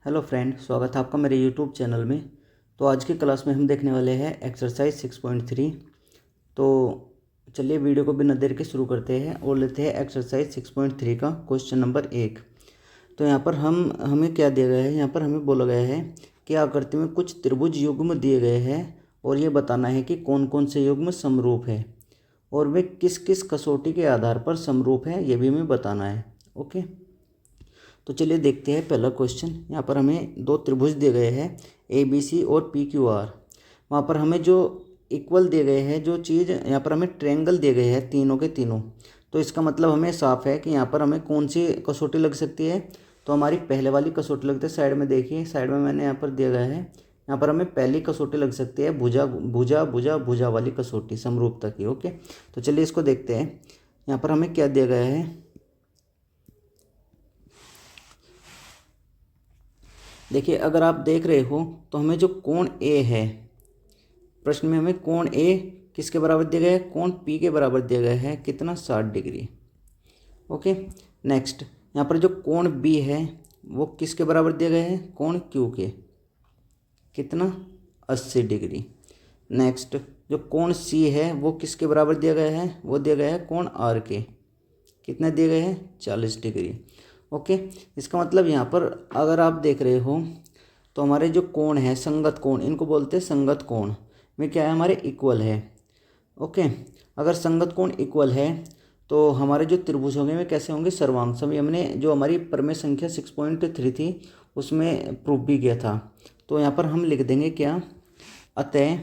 Hello friend, स्वागत है आपका मेरे यूट्यूब चैनल में। तो आज की क्लास में हम देखने वाले हैं एक्सरसाइज 6.3। तो चलिए वीडियो को बिना देर के शुरू करते हैं और लेते हैं एक्सरसाइज 6.3 का क्वेश्चन नंबर 1। तो यहाँ पर हमें क्या दिया गया है, यहाँ पर हमें बोला गया है कि आकृति में कुछ त्रिभुज युग्म दिए गए हैं और ये बताना है कि कौन कौन से युग्म समरूप है और वे किस किस कसौटी के आधार पर समरूप है, ये भी हमें बताना है। ओके, तो चलिए देखते हैं पहला क्वेश्चन। यहाँ पर हमें दो त्रिभुज दिए गए हैं ए बी सी और पी क्यू आर। वहाँ पर हमें जो इक्वल दिए गए हैं, जो चीज़ यहाँ पर हमें ट्रायंगल दिए गए हैं तीनों के तीनों। तो इसका मतलब हमें साफ है कि यहाँ पर हमें कौन सी कसौटी लग सकती है। तो हमारी पहले वाली कसौटी लगती है। साइड में देखिए, साइड में मैंने यहाँ पर दिया गया है, यहाँ पर हमें पहली कसौटी लग सकती है भुजा भुजा भुजा भुजा वाली कसौटी, समरूपता की। ओके, तो चलिए इसको देखते हैं। यहाँ पर हमें क्या दिया गया है, देखिए अगर आप देख रहे हो तो हमें जो कोण ए है, प्रश्न में हमें कोण ए किसके बराबर दिया गया है, कोण पी के बराबर दिया गया है, कितना 60 डिग्री। ओके, नेक्स्ट यहाँ पर जो कोण बी है वो किसके बराबर दिया गया है, कोण क्यू के, कितना 80 डिग्री। नेक्स्ट जो कोण सी है वो किसके बराबर दिया गया है, वो दिया गया है कोण आर के, कितने दिए गए हैं 40 डिग्री। ओके, इसका मतलब यहाँ पर अगर आप देख रहे हो तो हमारे जो कोण है, संगत कोण, इनको बोलते हैं संगत कोण में क्या है, हमारे इक्वल है। ओके, अगर संगत कोण इक्वल है तो हमारे जो त्रिभुज होंगे वे कैसे होंगे, सर्वांग सम। हमने जो हमारी प्रमेय संख्या 6.3 थी उसमें प्रूफ भी किया था। तो यहाँ पर हम लिख देंगे क्या, अतः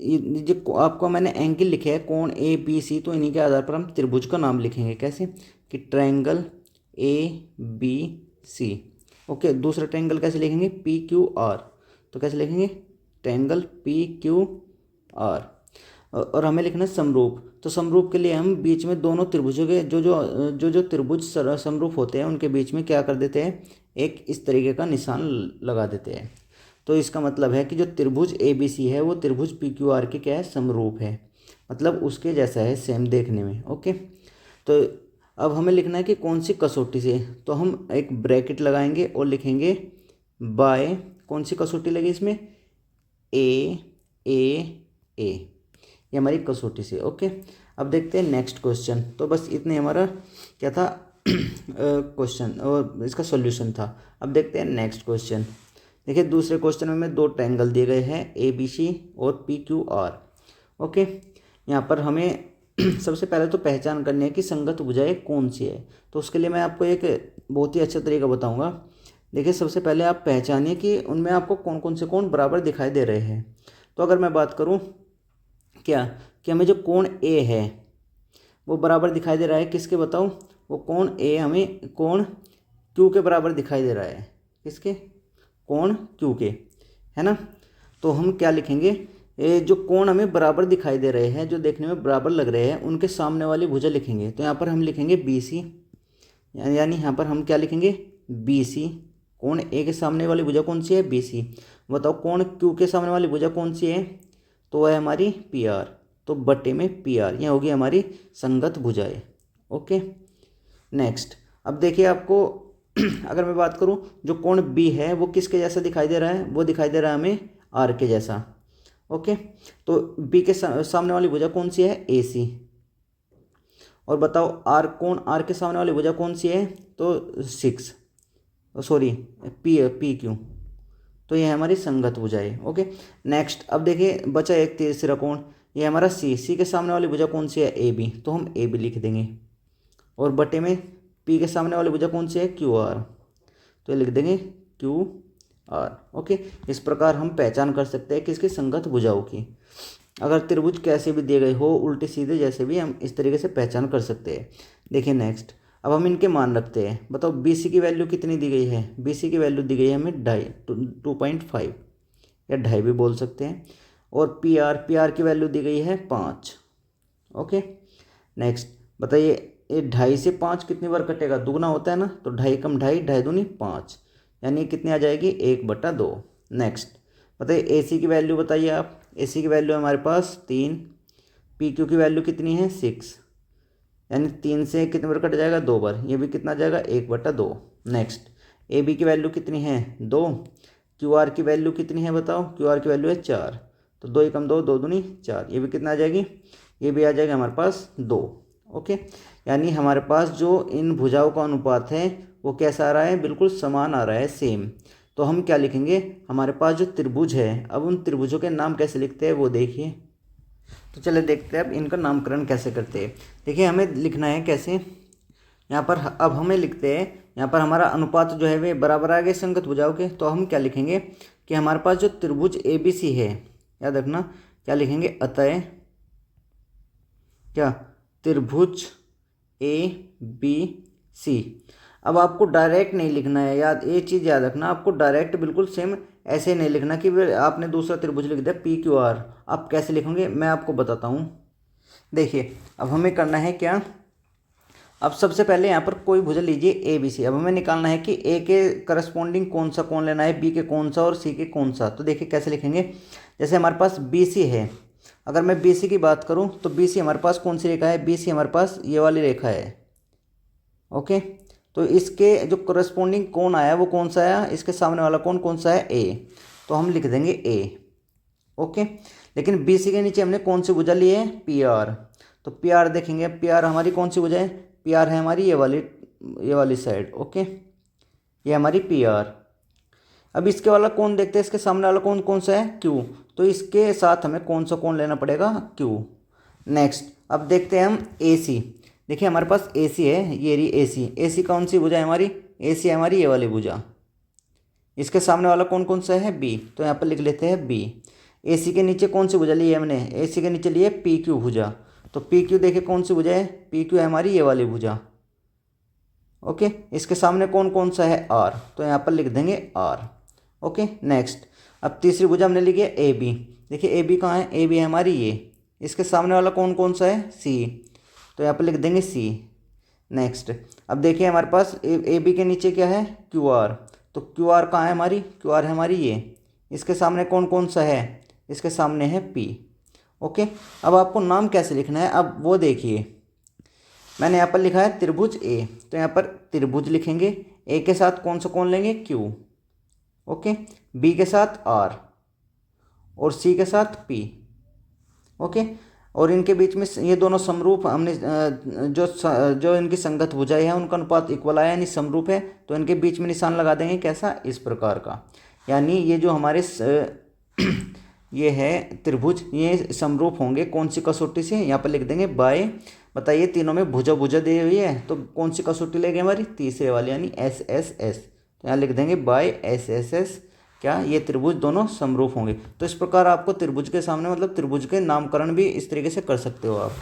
ये जो आपको मैंने एंगल लिखे है कोण ए बी सी, तो इन्हीं के आधार पर हम त्रिभुज का नाम लिखेंगे कैसे, कि triangle a b c. Okay, दूसरा ट्रायंगल कैसे लिखेंगे, पी क्यू आर। तो कैसे लिखेंगे, ट्रायंगल पी क्यू आर। और हमें लिखना है समरूप। तो समरूप के लिए हम बीच में दोनों त्रिभुजों के जो त्रिभुज समरूप होते हैं उनके बीच में क्या कर देते हैं, एक इस तरीके का निशान लगा देते हैं। तो इसका मतलब है कि जो त्रिभुज ए बी सी है वो त्रिभुज पी क्यू आर के क्या है, समरूप है, मतलब उसके जैसा है सेम देखने में। ओके, तो अब हमें लिखना है कि कौन सी कसौटी से। तो हम एक ब्रैकेट लगाएंगे और लिखेंगे बाय, कौन सी कसौटी लगी इसमें, ए ए ए, ये हमारी कसौटी से। ओके, अब देखते हैं नेक्स्ट क्वेश्चन। तो बस इतने हमारा क्या था क्वेश्चन और इसका सॉल्यूशन था। अब देखते हैं नेक्स्ट क्वेश्चन। देखिए दूसरे क्वेश्चन में हमें दो ट्रायंगल दिए गए हैं ए बी सी और पी क्यू आर। ओके, यहाँ पर हमें सबसे पहले तो पहचान करनी है कि संगत भुजाएं कौन सी है। तो उसके लिए मैं आपको एक बहुत ही अच्छा तरीका बताऊंगा। देखिए सबसे पहले आप पहचानिए कि उनमें आपको कौन कौन से कोण बराबर दिखाई दे रहे हैं। तो अगर मैं बात करूँ क्या, कि हमें जो कोण ए है वो बराबर दिखाई दे रहा है किसके, बताओ, वो कोण ए हमें कोण क्यू के बराबर दिखाई दे रहा है, किसके, कोण क्यू के, है ना। तो हम क्या लिखेंगे, जो कोण हमें बराबर दिखाई दे रहे हैं, जो देखने में बराबर लग रहे हैं, उनके सामने वाली भुजा लिखेंगे। तो यहाँ पर हम लिखेंगे बी सी, यानी यहाँ पर हम क्या लिखेंगे, बी सी। कोण ए के सामने वाली भुजा कौन सी है, बी सी। बताओ कोण क्यू के सामने वाली भुजा कौन सी है, तो वह है हमारी पी आर। तो बटे में पी आर, यह होगी हमारी संगत भुजाएं। ओके, नेक्स्ट अब देखिए आपको अगर मैं बात करूं, जो कोण बी है वो किसके जैसा दिखाई दे रहा है, वो दिखाई दे रहा है हमें आर के जैसा। ओके, तो बी के सामने वाली भुजा कौन सी है, ए सी। और बताओ आर, कोण आर के सामने वाली भुजा कौन सी है, तो 6, सॉरी पी क्यू। तो ये है हमारी संगत भुजाएं। ओके, नेक्स्ट अब देखिए बचा एक तीसरा कोण, ये हमारा सी के सामने वाली भुजा कौन सी है, ए बी। तो हम ए बी लिख देंगे और बटे में पी के सामने वाली भुजा कौन सी है, क्यू आर। तो ये लिख देंगे क्यू आर। ओके, इस प्रकार हम पहचान कर सकते हैं किसकी, संगत भुजाओं की। अगर त्रिभुज कैसे भी दिए गए हो, उल्टे सीधे जैसे भी, हम इस तरीके से पहचान कर सकते हैं। देखिए नेक्स्ट, अब हम इनके मान रखते हैं। बताओ बी सी की वैल्यू कितनी दी गई है, बी सी की वैल्यू दी गई है हमें 2.5 या 2.5 भी बोल सकते हैं। और पी आर की वैल्यू दी गई है 5। ओके, नेक्स्ट बताइए ये 2.5 से 5 कितनी बार कटेगा, दुगना होता है ना। तो 2.5 कम 2.5, 2.5 दूनी 5, यानी कितनी आ जाएगी, 1/2। नेक्स्ट बताइए ए सी की वैल्यू बताइए आप, ए सी की वैल्यू हमारे पास 3, पी क्यू की वैल्यू कितनी है 6, यानी 3 से कितने बार कट जाएगा, 2 बार। ये भी कितना जाएगा, 1/2। नेक्स्ट ए बी की वैल्यू कितनी है, 2। क्यू आर की वैल्यू कितनी है बताओ, क्यू आर की वैल्यू है 4, तो 2 एकम 2, 2 दूनी 4। ये भी कितना आ जाएगी, ये भी आ जाएगा हमारे पास 2। ओके, यानी हमारे पास जो इन भुजाओं का अनुपात है वो कैसा आ रहा है, बिल्कुल समान आ रहा है, सेम। तो हम क्या लिखेंगे, हमारे पास जो त्रिभुज है, अब उन त्रिभुजों के नाम कैसे लिखते हैं वो देखिए। तो चलिए देखते हैं अब इनका नामकरण कैसे करते हैं। देखिए हमें लिखना है कैसे, यहाँ पर अब हमें लिखते हैं, यहाँ पर हमारा अनुपात जो है वे बराबर आ गए संगत भुजाओं के। तो हम क्या लिखेंगे कि हमारे पास जो त्रिभुज ए बी सी है, याद रखना क्या लिखेंगे, अतः क्या त्रिभुज ए बी सी। अब आपको डायरेक्ट नहीं लिखना है, याद ये चीज़ याद रखना, आपको डायरेक्ट बिल्कुल सेम ऐसे नहीं लिखना कि आपने दूसरा त्रिभुज लिख दिया पी क्यू आर। आप कैसे लिखेंगे मैं आपको बताता हूँ। देखिए अब हमें करना है क्या, अब सबसे पहले यहाँ पर कोई भुजा लीजिए ए बी सी। अब हमें निकालना है कि ए के करस्पॉन्डिंग कौन सा कोण लेना है, बी के कौन सा और सी के कौन सा। तो देखिए कैसे लिखेंगे, जैसे हमारे पास बी सी है, अगर मैं बी सी की बात करूँ तो बी सी हमारे पास कौन सी रेखा है, बी सी हमारे पास ये वाली रेखा है। ओके, तो इसके जो करस्पॉन्डिंग कोण आया वो कौन सा आया, इसके सामने वाला कोण कौन सा है, ए, तो हम लिख देंगे ए। ओके, लेकिन बी सी के नीचे हमने कौन सी भुजा ली है, पी आर। तो पी आर देखेंगे, पी आर हमारी कौन सी भुजा है, पी आर है हमारी ये वाली साइड। ओके, ये हमारी पी आर। अब इसके वाला कौन देखते हैं, इसके सामने वाला कौन कौन सा है, क्यू, तो इसके साथ हमें कौन सा कौन लेना पड़ेगा, क्यू। नेक्स्ट अब देखते हैं हम ए सी। देखिए हमारे पास ए सी है, ये रही ए सी। ए सी कौन सी भुजा है हमारी, ए सी है हमारी ये वाली भुजा। इसके सामने वाला कौन कौन सा है, बी, तो यहाँ पर लिख लेते हैं बी। ए सी के नीचे कौन सी भुजा ली है हमने, ए सी के नीचे लिए पी क्यू भुजा। तो पी क्यू देखिए कौन सी भुजा है, पी क्यू है हमारी ये वाली भुजा। ओके, इसके सामने कौन कौन सा है, आर, तो यहाँ पर लिख देंगे आर। ओके, नेक्स्ट अब तीसरी भुजा हमने लिखी है ए बी। देखिए ए बी कहाँ है, ए बी है हमारी ये। इसके सामने वाला कौन कौन सा है, सी, तो यहाँ पर लिख देंगे सी। नेक्स्ट अब देखिए हमारे पास ए बी के नीचे क्या है, क्यू आर, तो क्यू आर कहाँ है हमारी, क्यू आर है हमारी ये। इसके सामने कौन कौन सा है, इसके सामने है पी। ओके, अब आपको नाम कैसे लिखना है, अब वो देखिए। मैंने यहाँ पर लिखा है त्रिभुज ए, तो यहाँ पर त्रिभुज लिखेंगे, ए के साथ कौन सा कौन लेंगे, क्यू। ओके, बी के साथ आर और सी के साथ पी। ओके, और इनके बीच में ये दोनों समरूप, हमने जो इनकी संगत भुजाएं हैं उनका अनुपात इक्वल आया यानी समरूप है, तो इनके बीच में निशान लगा देंगे कैसा, इस प्रकार का। यानी ये जो हमारे ये है त्रिभुज, ये समरूप होंगे कौन सी कसौटी से, यहाँ पर लिख देंगे बाय। बताइए तीनों में भुजा भुजा दी हुई है, तो कौन सी कसौटी लेंगे हमारी, तीसरे वाली यानी एस एस एस। तो यहाँ लिख देंगे बाय एस एस एस, क्या ये त्रिभुज दोनों समरूप होंगे। तो इस प्रकार आपको त्रिभुज के सामने मतलब त्रिभुज के नामकरण भी इस तरीके से कर सकते हो आप।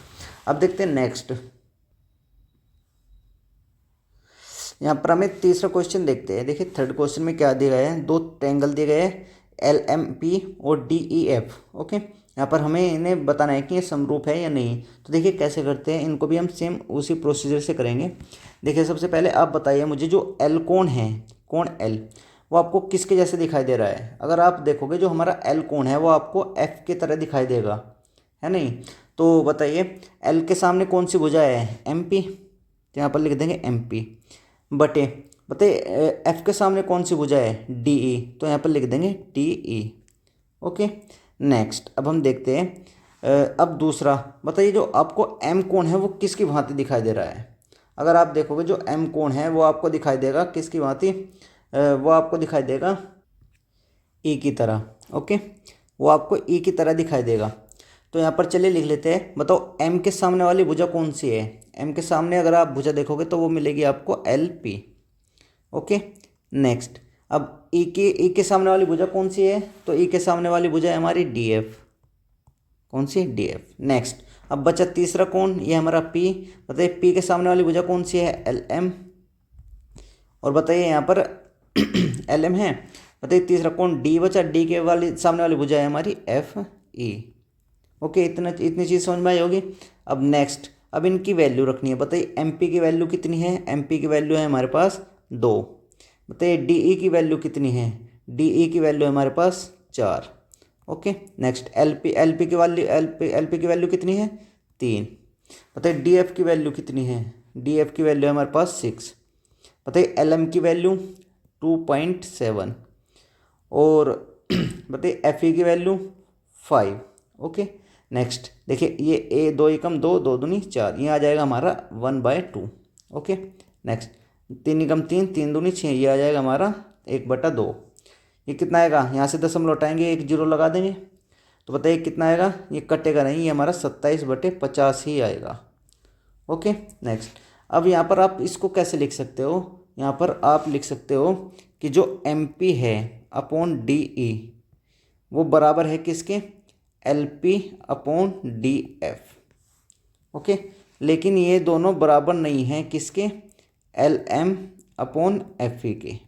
अब देखते हैं नेक्स्ट, यहाँ पर हमें तीसरा क्वेश्चन देखते हैं। देखिए थर्ड क्वेश्चन में क्या दिया गया है, दो ट्रायंगल दिए गए हैं एल एम पी और डी ई एफ। ओके, यहाँ पर हमें इन्हें बताना है कि ये समरूप है या नहीं। तो देखिए कैसे करते हैं, इनको भी हम सेम उसी प्रोसीजर से करेंगे। देखिए सबसे पहले आप बताइए मुझे, जो एल कोण है, कोण एल, वो आपको किसके जैसे दिखाई दे रहा है। अगर आप देखोगे जो हमारा एल कोण है वो आपको एफ की तरह दिखाई देगा, है नहीं। तो बताइए एल के सामने कौन सी भुजा है, एम पी, तो यहाँ पर लिख देंगे एम पी बटे, बताइए एफ के सामने कौन सी भुजा है, डी ई, तो यहाँ पर लिख देंगे डी ई। ओके, नेक्स्ट अब हम देखते हैं अब दूसरा, बताइए जो आपको एम कोण है वो किसकी भांति दिखाई दे रहा है। अगर आप देखोगे जो एम कोण है वो आपको दिखाई देगा किसकी भांति, वो आपको दिखाई देगा ई की तरह। ओके, वो आपको ई की तरह दिखाई देगा। तो यहाँ पर चलिए लिख लेते हैं, बताओ एम के सामने वाली भुजा कौन सी है। एम के सामने अगर आप भुजा देखोगे तो वो मिलेगी आपको एल पी। ओके, नेक्स्ट अब ई के सामने वाली भुजा कौन सी है, तो ई के सामने वाली भुजा है हमारी डी एफ। कौन सी, डी एफ। नेक्स्ट अब बचा तीसरा कौन, ये हमारा पी। बताइए पी के सामने वाली भुजा कौन सी है, एल एम। और बताइए यहाँ पर एल एम है। बताइए तीसरा कौन, डी बचा, डी के वाली सामने वाली भुजा है हमारी एफ ई। ओके, इतनी चीज़ समझ में आई होगी। अब नेक्स्ट, अब इनकी वैल्यू रखनी है। बताइए एम पी की वैल्यू कितनी है, एम पी की वैल्यू है हमारे पास 2। बताइए डी ई की वैल्यू कितनी है, डी ई की वैल्यू है हमारे पास 4। ओके, नेक्स्ट एल पी की वैल्यू, एल पी की वैल्यू कितनी है 3। बताइए डी एफ की वैल्यू कितनी है, डी एफ की वैल्यू है हमारे पास 6। बताइए एल एम की वैल्यू 2.7 और बताइए एफ ई की वैल्यू 5। ओके नेक्स्ट देखिए ये ए 2 एकम 2, 2 दूनी 4, ये आ जाएगा हमारा 1/2। ओके नेक्स्ट 3 एकम 3, 3 दूनी 6, ये आ जाएगा हमारा 1/2। ये कितना आएगा, यहाँ से दशमलव हटाएंगे, एक जीरो लगा देंगे, तो बताइए कितना आएगा, ये कटेगा नहीं, ये हमारा 27/50 ही आएगा। ओके नेक्स्ट अब यहाँ पर आप इसको कैसे लिख सकते हो, यहाँ पर आप लिख सकते हो कि जो एम पी है अपॉन डी ई वो बराबर है किसके, l p upon d f. Okay लेकिन ये दोनों बराबर नहीं हैं किसके, l m upon f e के।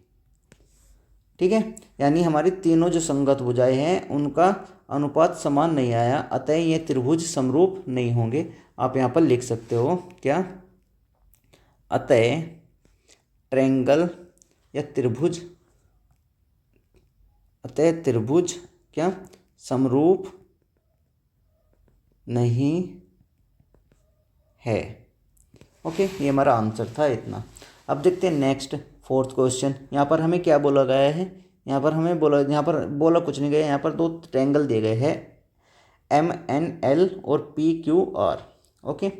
ठीक है, यानी हमारी तीनों जो संगत भुजाएं हैं उनका अनुपात समान नहीं आया, अतः ये त्रिभुज समरूप नहीं होंगे। आप यहाँ पर लिख सकते हो क्या, अतः ट्रायंगल या त्रिभुज, अतः त्रिभुज क्या समरूप नहीं है। ओके ये हमारा आंसर था इतना। अब देखते हैं नेक्स्ट 4th क्वेश्चन। यहाँ पर हमें क्या बोला गया है, यहाँ पर हमें बोला, यहाँ पर बोला कुछ नहीं गया, यहाँ पर 2 ट्रायंगल दिए गए हैं एम एन एल और पी क्यू आर। ओके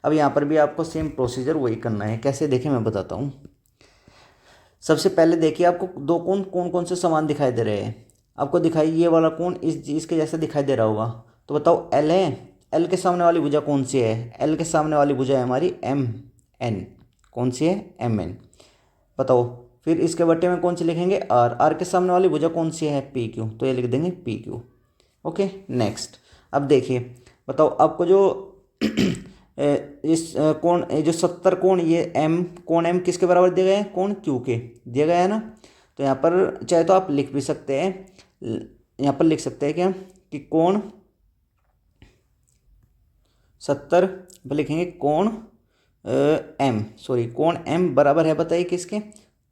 अब यहाँ पर भी आपको सेम प्रोसीजर वही करना है। कैसे देखें मैं बताता हूँ। सबसे पहले देखिए आपको दो कोण कौन कौन से समान दिखाई दे रहे हैं। आपको दिखाई ये वाला कोण इसके जैसा दिखाई दे रहा होगा, तो बताओ एल है, एल के सामने वाली भुजा कौन सी है, एल के सामने वाली भुजा है हमारी एम एन, कौन सी है एम एन। बताओ फिर इसके बट्टे में कौन सी लिखेंगे, आर, आर के सामने वाली भुजा कौन सी है पी क्यू, तो ये लिख देंगे पी क्यू। ओके नेक्स्ट अब देखिए, बताओ आपको जो इस कोण जो 70 कोण, ये एम कोण एम किसके बराबर दिया गया है, कोण क्यू के दिया गया है ना। तो यहाँ पर चाहे तो आप लिख भी सकते हैं, यहाँ पर लिख सकते हैं क्या कि कोण 70 पर लिखेंगे कोण कोण एम बराबर है, बताइए किसके,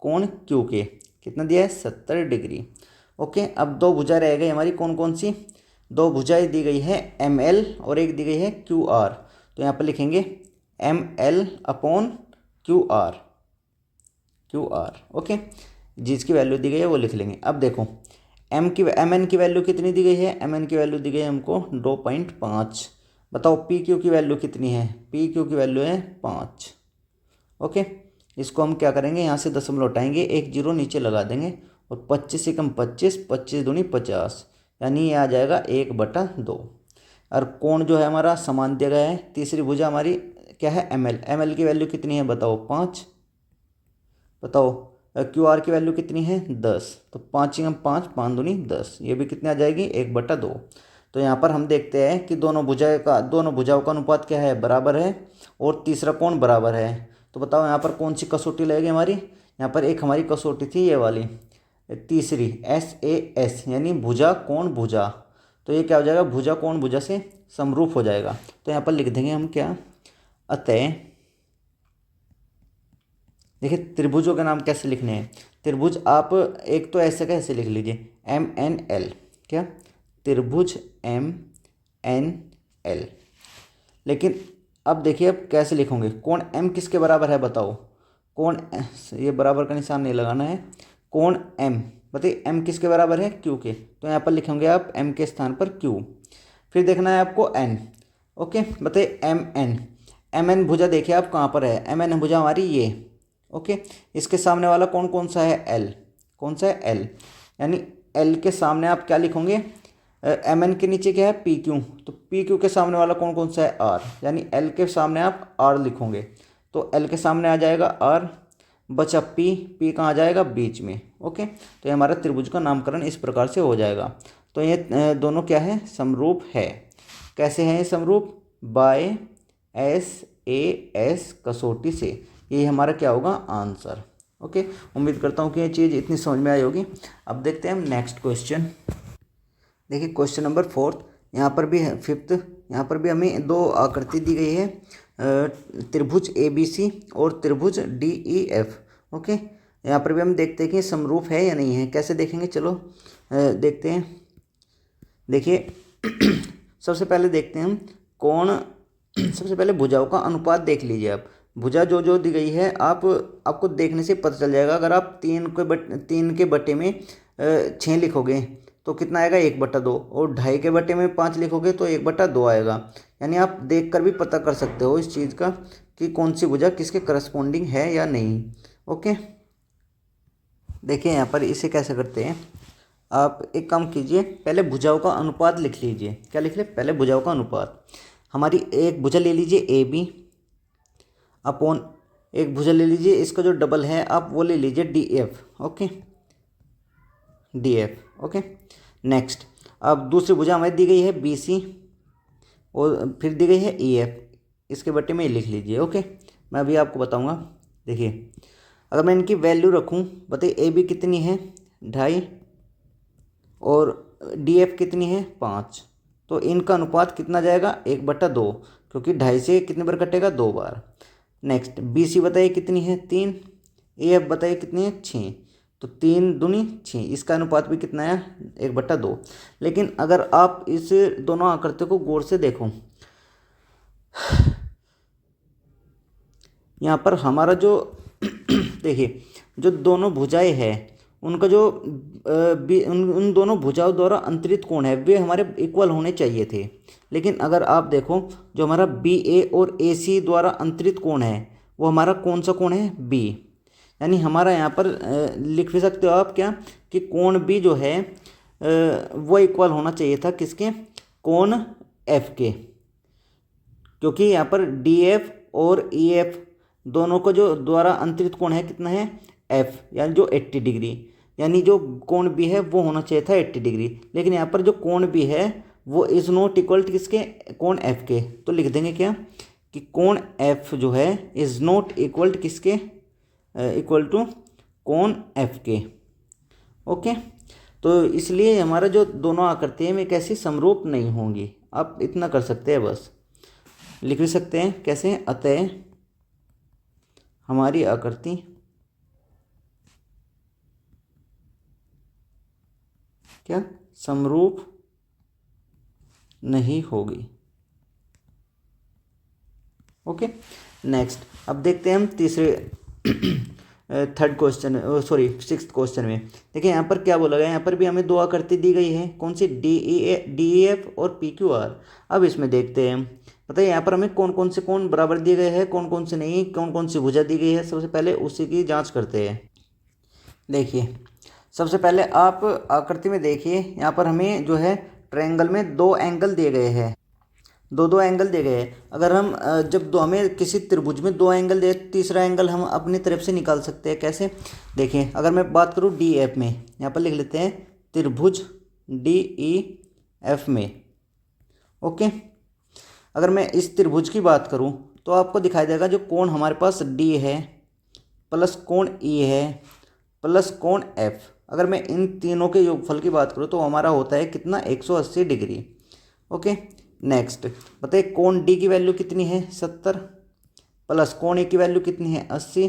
कोण क्यू के, कितना दिया है 70 डिग्री। ओके अब 2 भुजा रह गई हमारी, कौन कौन सी, 2 भुजाएं दी गई है एम एल और एक दी गई है क्यू आर। तो यहाँ पर लिखेंगे m l upon q r, q r. Okay जिसकी वैल्यू दी गई है वो लिख लेंगे। अब देखो एम एन की वैल्यू कितनी दी गई है, एम एन की वैल्यू दी गई है हमको 2.5। बताओ पी क्यू की वैल्यू कितनी है, पी क्यू की वैल्यू है 5। ओके इसको हम क्या करेंगे, यहाँ से दशमलव हटाएंगे, एक जीरो नीचे लगा देंगे और 25 से कम 25, 25 दूनी 50, यानी ये आ जाएगा 1/2। और कोण जो है हमारा समान दिया गया है। तीसरी भुजा हमारी क्या है एम एल, एम एल की वैल्यू कितनी है बताओ 5। बताओ क्यू आर की वैल्यू कितनी है 10, तो 5 से कम 5, 5 दूनी 10, ये भी कितनी आ जाएगी 1/2। तो यहाँ पर हम देखते हैं कि दोनों भुजाओं का अनुपात क्या है, बराबर है, और तीसरा कोण बराबर है। तो बताओ यहाँ पर कौन सी कसौटी लगेगी हमारी, यहाँ पर एक हमारी कसौटी थी ये वाली तीसरी SAS, यानी भुजा कोण भुजा, तो ये क्या हो जाएगा, भुजा कोण भुजा से समरूप हो जाएगा। तो यहाँ पर लिख देंगे हम क्या, अतः देखिए त्रिभुजों के नाम कैसे लिखने हैं। त्रिभुज आप एक तो ऐसे कैसे लिख लीजिए MNL, क्या त्रिभुज MNL। लेकिन अब देखिए अब कैसे लिखोगे, कोण M किसके बराबर है बताओ, कोण ये बराबर का निशान नहीं लगाना है, कोण M बताइए M किसके बराबर है Q के, तो यहाँ पर लिखेंगे आप M के स्थान पर Q। फिर देखना है आपको N। ओके बताइए MN भुजा देखिए आप कहाँ पर है, MN भुजा हमारी ये। ओके इसके सामने वाला कौन सा है L, कौन सा है L, यानी L के सामने आप क्या लिखोगे, MN के नीचे क्या है PQ, तो PQ के सामने वाला कौन सा है R, यानी L के सामने आप R लिखोगे, तो L के सामने आ जाएगा R, बचा P कहाँ आ जाएगा बीच में। ओके तो ये हमारा त्रिभुज का नामकरण इस प्रकार से हो जाएगा। तो ये दोनों क्या है, समरूप है। कैसे हैं ये समरूप, बाय SAS कसौटी से, ये हमारा क्या होगा आंसर। ओके उम्मीद करता हूँ कि ये चीज़ इतनी समझ में आई होगी। अब देखते हैं हम नेक्स्ट क्वेश्चन। देखिए क्वेश्चन नंबर 4, यहाँ पर भी है 5th, यहाँ पर भी हमें 2 आकृति दी गई है, त्रिभुज ABC और त्रिभुज DEF। ओके यहाँ पर भी हम देखते हैं कि समरूप है या नहीं है। कैसे देखेंगे, चलो देखते हैं। देखिए सबसे पहले देखते हैं हम कोण सबसे पहले भुजाओं का अनुपात देख लीजिए आप। भुजा जो जो दी गई है आपको देखने से पता चल जाएगा। अगर आप 3 के बटे में 6 लिखोगे तो कितना आएगा, 1/2। और 2.5 के बटे में 5 लिखोगे तो 1/2 आएगा। यानी आप देख कर भी पता कर सकते हो इस चीज़ का कि कौन सी भुजा किसके करस्पॉन्डिंग है या नहीं। ओके, देखिए यहाँ पर इसे कैसे करते हैं। आप एक काम कीजिए, पहले भुजाओं का अनुपात लिख लीजिए। क्या लिख ले, पहले भुजाओं का अनुपात। हमारी एक भुजा ले लीजिए ए बी अपॉन एक भुजा ले लीजिए, इसका जो डबल है आप वो ले लीजिए D f. Okay, D f. Okay, next अब दूसरी भुजा हमें दी गई है बी सी और फिर दी गई है ई एफ। इसके बट्टे में लिख लीजिए। ओके, मैं अभी आपको बताऊंगा। देखिए अगर मैं इनकी वैल्यू रखूं, बताइए ए बी कितनी है 2.5 और डी एफ कितनी है 5, तो इनका अनुपात कितना जाएगा 1/2, क्योंकि 2.5 से कितनी बार कटेगा 2 बार। नेक्स्ट बी सी बताइए कितनी है 3, ए एफ बताइए कितनी है 6, तो 3 दूनी 6, इसका अनुपात भी कितना है 1/2। लेकिन अगर आप इस दोनों आकृतियों को गौर से देखो, यहाँ पर हमारा जो देखिए जो दोनों भुजाएं हैं उनका जो उन दोनों भुजाओं द्वारा अंतरित कोण है वे हमारे इक्वल होने चाहिए थे। लेकिन अगर आप देखो जो हमारा बी ए और ए सी द्वारा अंतरित कोण है वो हमारा कौन सा कोण है बी। यानी हमारा यहाँ पर लिख भी सकते हो आप क्या कि कोण बी जो है वो इक्वल होना चाहिए था किसके, कोण एफ के। क्योंकि यहाँ पर डी एफ और ई एफ दोनों को जो द्वारा अंतरित कोण है कितना है एफ, यानी जो 80 डिग्री, यानी जो कोण बी है वो होना चाहिए था 80 डिग्री। लेकिन यहाँ पर जो कोण बी है वो इज नॉट इक्वल टू किसके, कोण एफ के। तो लिख देंगे क्या कि कोण एफ जो है इज नॉट इक्वल टू किसके, इक्वल टू कोण एफ के। ओके, तो इसलिए हमारा जो दोनों आकृति है वे कैसी समरूप नहीं होंगी। आप इतना कर सकते हैं, बस लिख भी सकते हैं कैसे, अतः हमारी आकृति क्या समरूप नहीं होगी। ओके, नेक्स्ट अब देखते हैं हम तीसरे third question, sorry 6th question में। देखिए यहाँ पर क्या बोला गया, यहाँ पर भी हमें दो आकृति दी गई है, कौन सी, डी ई एफ और पी क्यू आर। अब इसमें देखते हैं, बताइए यहाँ पर हमें कौन कौन से कोण बराबर दिए गए हैं, कौन कौन से नहीं, कौन कौन सी भुजा दी गई है। सबसे पहले उसी की जांच करते हैं। देखिए सबसे पहले आप आकृति में देखिए, यहाँ पर हमें जो है ट्रायंगल में 2 एंगल दिए गए हैं, दो एंगल दिए गए हैं। अगर हम जब दो हमें किसी त्रिभुज में 2 एंगल दे, तीसरा एंगल हम अपनी तरफ से निकाल सकते हैं। कैसे, देखिए अगर मैं बात करूँ डी एफ में, यहाँ पर लिख लेते हैं त्रिभुज डी ई एफ में। ओके, अगर मैं इस त्रिभुज की बात करूँ तो आपको दिखाई देगा जो कोण हमारे पास डी है प्लस कोण ई है प्लस कोण एफ। अगर मैं इन तीनों के योगफल की बात करूँ तो हमारा होता है कितना 180 डिग्री। ओके, नेक्स्ट बताइए कोण डी की वैल्यू कितनी है 70 प्लस कोण ए की वैल्यू कितनी है 80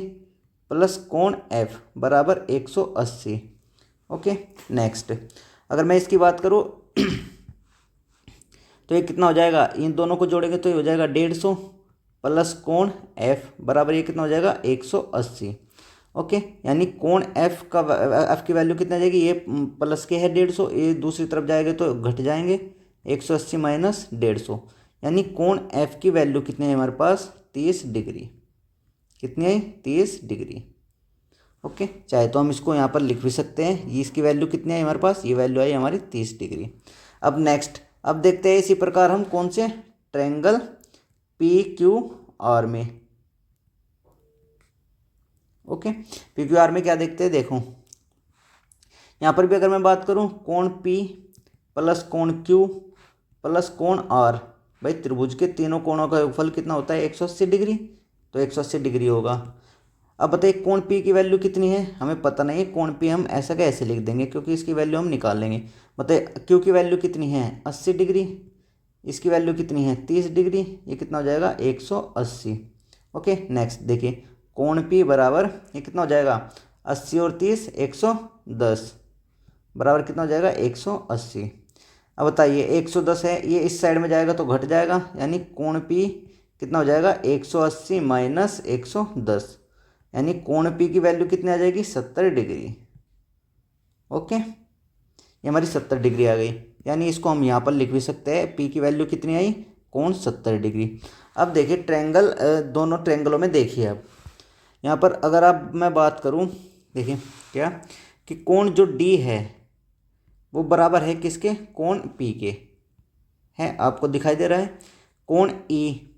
प्लस कोण एफ बराबर 180। ओके, नेक्स्ट अगर मैं इसकी बात करूँ तो ये कितना हो जाएगा, इन दोनों को जोड़ेंगे तो ये हो जाएगा 150 प्लस कोण एफ बराबर ये कितना हो जाएगा 180। ओके, यानी कोण एफ की वैल्यू कितना जाएगी, ये प्लस के है 150, ये दूसरी तरफ जाएंगे तो घट जाएंगे 180 माइनस 150, यानी कोण एफ की वैल्यू कितनी है हमारे पास 30 डिग्री। कितनी है 30 डिग्री। ओके, चाहे तो हम इसको यहाँ पर लिख भी सकते हैं, ये इसकी वैल्यू कितनी है हमारे पास, ये वैल्यू आई हमारी 30 डिग्री। अब नेक्स्ट अब देखते हैं इसी प्रकार हम कौन से ट्रायंगल पी क्यू आर में। ओके, पी क्यू आर में क्या देखते हैं, देखो यहाँ पर भी अगर मैं बात करूँ कोण पी प्लस कोण क्यू प्लस कोण आर, भाई त्रिभुज के तीनों कोणों का योगफल कितना होता है 180 डिग्री, तो 180 डिग्री होगा। अब बताइए कोण पी की वैल्यू कितनी है, हमें पता नहीं है, कोण पी हम ऐसा का ऐसे लिख देंगे क्योंकि इसकी वैल्यू हम निकाल लेंगे। बताइए क्यू की वैल्यू कितनी है 80 डिग्री, इसकी वैल्यू कितनी है 30 डिग्री, ये कितना हो जाएगा 180। ओके, नेक्स्ट देखिए कोण पी बराबर ये कितना हो जाएगा 80 और 30 110 बराबर कितना हो जाएगा 180। अब बताइए 110 है, ये इस साइड में जाएगा तो घट जाएगा, यानी कोण पी कितना हो जाएगा 180 माइनस 110, यानी कोण पी की वैल्यू कितनी आ जाएगी 70 डिग्री। ओके, ये हमारी 70 डिग्री आ गई, यानी इसको हम यहाँ पर लिख भी सकते हैं, पी की वैल्यू कितनी आई, कोण 70 डिग्री। अब देखिए ट्रायंगल, दोनों ट्रायंगलों में देखिए अब यहाँ पर अगर आप मैं बात करूँ, देखिए क्या कि कोण जो डी है वो बराबर है किसके, कोण पी के, है आपको दिखाई दे रहा है। कोण ई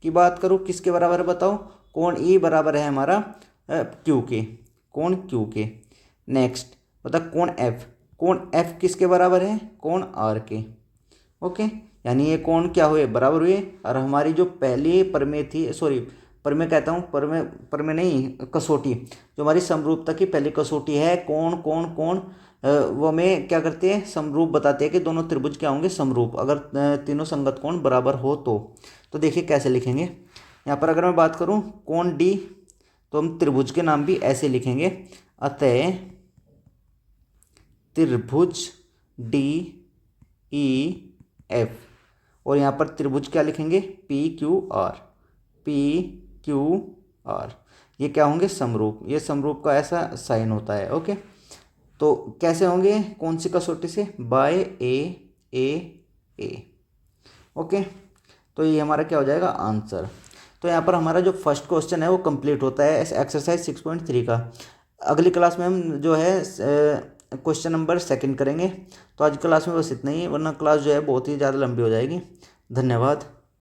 की बात करूँ किसके बराबर है बताओ, कोण ई बराबर है हमारा क्यू के, कोण क्यू के। नेक्स्ट बता कोण एफ किसके बराबर है, कोण आर के। ओके, यानी ये कोण क्या हुए, बराबर हुए। और हमारी जो पहली प्रमेय थी, सॉरी प्रमेय कहता हूँ, प्रमेय नहीं, कसौटी, जो हमारी समरूपता की पहली कसौटी है, कोण वो हमें क्या करते हैं, समरूप बताते हैं कि दोनों त्रिभुज क्या होंगे, समरूप, अगर तीनों संगत कोण बराबर हो तो देखिए कैसे लिखेंगे। यहाँ पर अगर मैं बात करूँ कोण डी, तो हम त्रिभुज के नाम भी ऐसे लिखेंगे, अतः त्रिभुज डी ई एफ, और यहाँ पर त्रिभुज क्या लिखेंगे, P Q R, P Q R, ये क्या होंगे, समरूप। ये समरूप का ऐसा साइन होता है। ओके, तो कैसे होंगे, कौन सी कसौटी से, बाय ए। ओके, तो ये हमारा क्या हो जाएगा आंसर। तो यहाँ पर हमारा जो फर्स्ट क्वेश्चन है वो कंप्लीट होता है एक्सरसाइज 6.3 का। अगली क्लास में हम जो है क्वेश्चन नंबर 2 करेंगे। तो आज क्लास में बस इतना ही, वरना क्लास जो है बहुत ही ज़्यादा लंबी हो जाएगी। धन्यवाद।